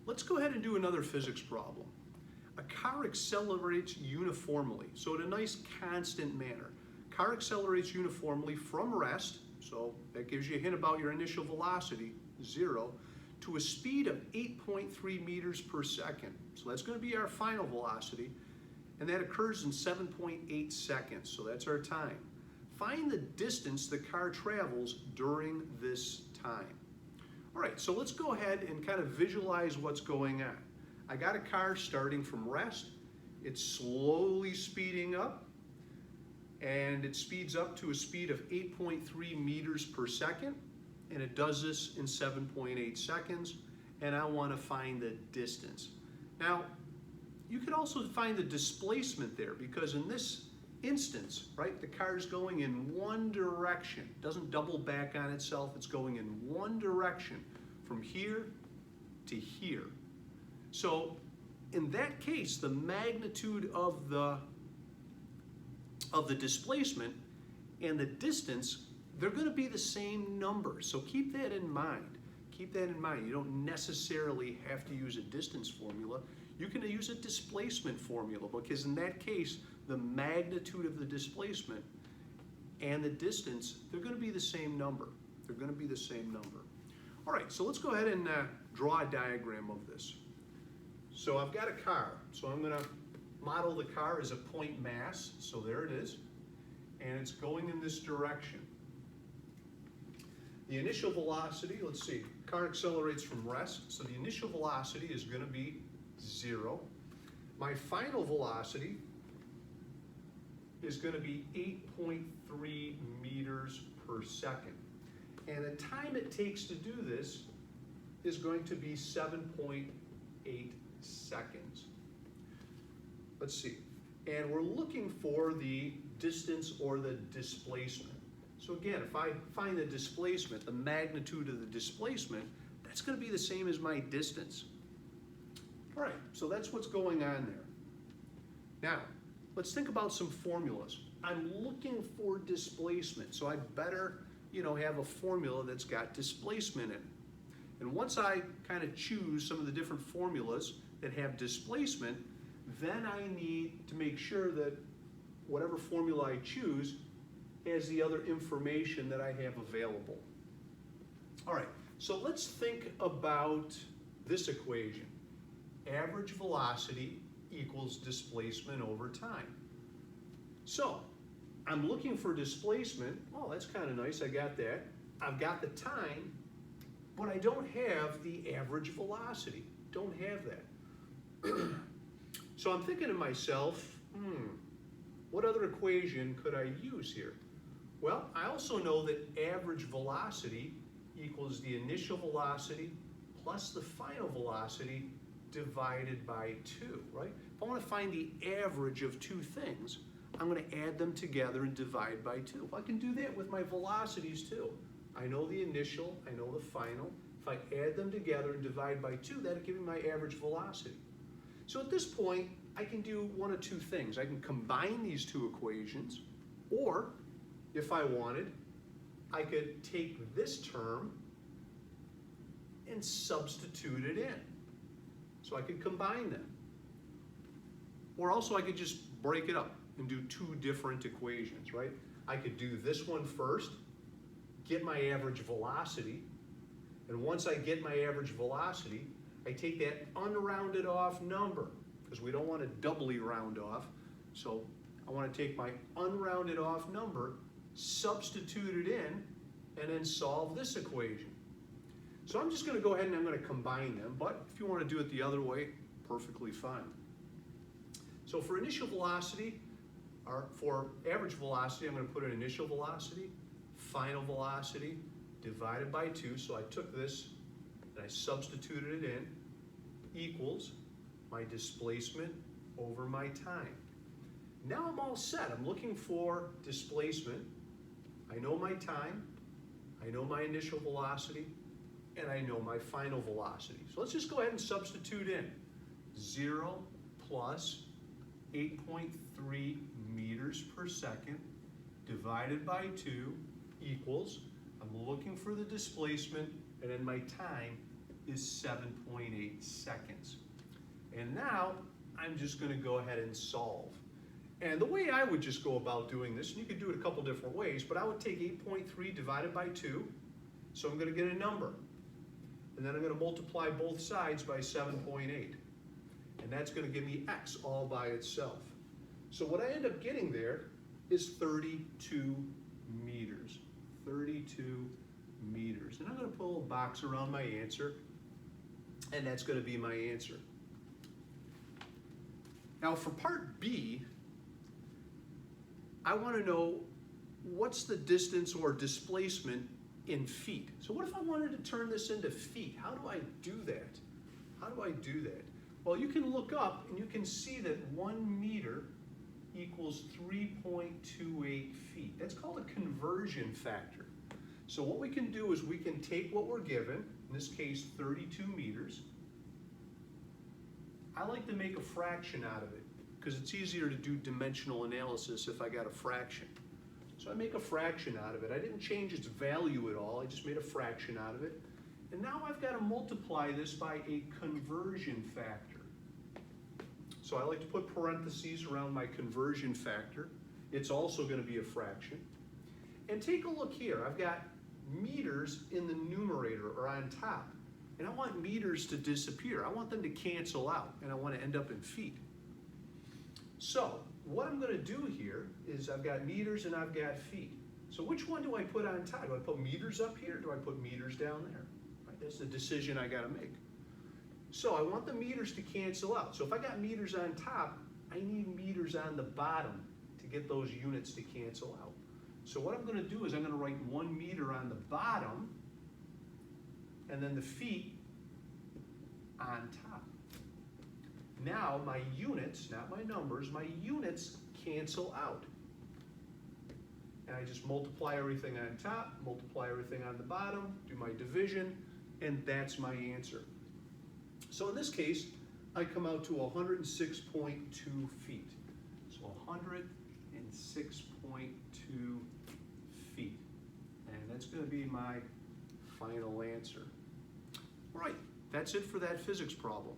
Let's go ahead and do another physics problem. A car accelerates uniformly, so in a nice constant manner. Car accelerates uniformly from rest, so that gives you a hint about your initial velocity, 0, to a speed of 8.3 meters per second. So that's going to be our final velocity, and that occurs in 7.8 seconds, so that's our time. Find the distance the car travels during this time. All right, so let's go ahead and kind of visualize what's going on. I got a car starting from rest. It's slowly speeding up, and it speeds up to a speed of 8.3 meters per second, and it does this in 7.8 seconds, and I want to find the distance. Now, you can also find the displacement there, because in this instance, right, the car is going in one direction. It doesn't double back on itself, it's going in one direction from here to here. So in that case, the magnitude of the displacement and the distance, they're going to be the same number. So keep that in mind. Keep that in mind. You don't necessarily have to use a distance formula. You can use a displacement formula, because in that case, the magnitude of the displacement and the distance, they're going to be the same number. They're going to be the same number. All right, so let's go ahead and draw a diagram of this. So I've got a car, so I'm going to model the car as a point mass, so there it is, and it's going in this direction. The initial velocity, let's see, car accelerates from rest, so the initial velocity is going to be 0. My final velocity is going to be 8.3 meters per second. And the time it takes to do this is going to be 7.8 seconds. Let's see. And we're looking for the distance or the displacement. So again, if I find the displacement, the magnitude of the displacement, that's going to be the same as my distance. All right, so that's what's going on there. Now, let's think about some formulas. I'm looking for displacement, so I better, have a formula that's got displacement in it. And once I kind of choose some of the different formulas that have displacement, then I need to make sure that whatever formula I choose has the other information that I have available. All right, so let's think about this equation. Average velocity equals displacement over time. So I'm looking for displacement. Oh, that's kind of nice, I got that. I've got the time, but I don't have the average velocity. Don't have that. So I'm thinking to myself, what other equation could I use here? Well, I also know that average velocity equals the initial velocity plus the final velocity divided by 2, right? If I want to find the average of two things, I'm going to add them together and divide by 2. I can do that with my velocities too. I know the initial, I know the final. If I add them together and divide by 2, that'll give me my average velocity. So at this point, I can do one of two things. I can combine these two equations, or if I wanted, I could take this term and substitute it in. So I could combine them. Or also I could just break it up and do two different equations, right? I could do this one first, get my average velocity, and once I get my average velocity, I take that unrounded off number, because we don't want to doubly round off. So I want to take my unrounded off number, substitute it in, and then solve this equation. So I'm just going to go ahead and I'm going to combine them, but if you want to do it the other way, perfectly fine. So for initial velocity, or for average velocity, I'm going to put an initial velocity, final velocity, divided by 2. So I took this and I substituted it in, equals my displacement over my time. Now I'm all set. I'm looking for displacement. I know my time, I know my initial velocity, and I know my final velocity. So let's just go ahead and substitute in. 0 plus 8.3 meters per second divided by 2 equals, I'm looking for the displacement, and then my time is 7.8 seconds. And now I'm just going to go ahead and solve. And the way I would just go about doing this, and you could do it a couple different ways, but I would take 8.3 divided by 2, so I'm going to get a number. And then I'm going to multiply both sides by 7.8. And that's going to give me x all by itself. So what I end up getting there is 32 meters. 32 meters. And I'm going to put a little box around my answer, and that's going to be my answer. Now for part B, I want to know what's the distance or displacement in feet. So what if I wanted to turn this into feet? How do I do that? How do I do that? Well, you can look up and you can see that 1 meter equals 3.28 feet. That's called a conversion factor. So what we can do is we can take what we're given, in this case 32 meters. I like to make a fraction out of it because it's easier to do dimensional analysis if I got a fraction. So I make a fraction out of it. I didn't change its value at all. I just made a fraction out of it. And now I've got to multiply this by a conversion factor. So I like to put parentheses around my conversion factor. It's also going to be a fraction. And take a look here. I've got meters in the numerator or on top. And I want meters to disappear. I want them to cancel out, and I want to end up in feet. So what I'm going to do here is I've got meters and I've got feet. So which one do I put on top? Do I put meters up here or do I put meters down there? Right? That's the decision I got to make. So I want the meters to cancel out. So if I got meters on top, I need meters on the bottom to get those units to cancel out. So what I'm going to do is I'm going to write 1 meter on the bottom and then the feet on top. Now my units, not my numbers, my units cancel out. And I just multiply everything on top, multiply everything on the bottom, do my division, and that's my answer. So in this case, I come out to 106.2 feet. So 106.2 feet. And that's going to be my final answer. All right, that's it for that physics problem.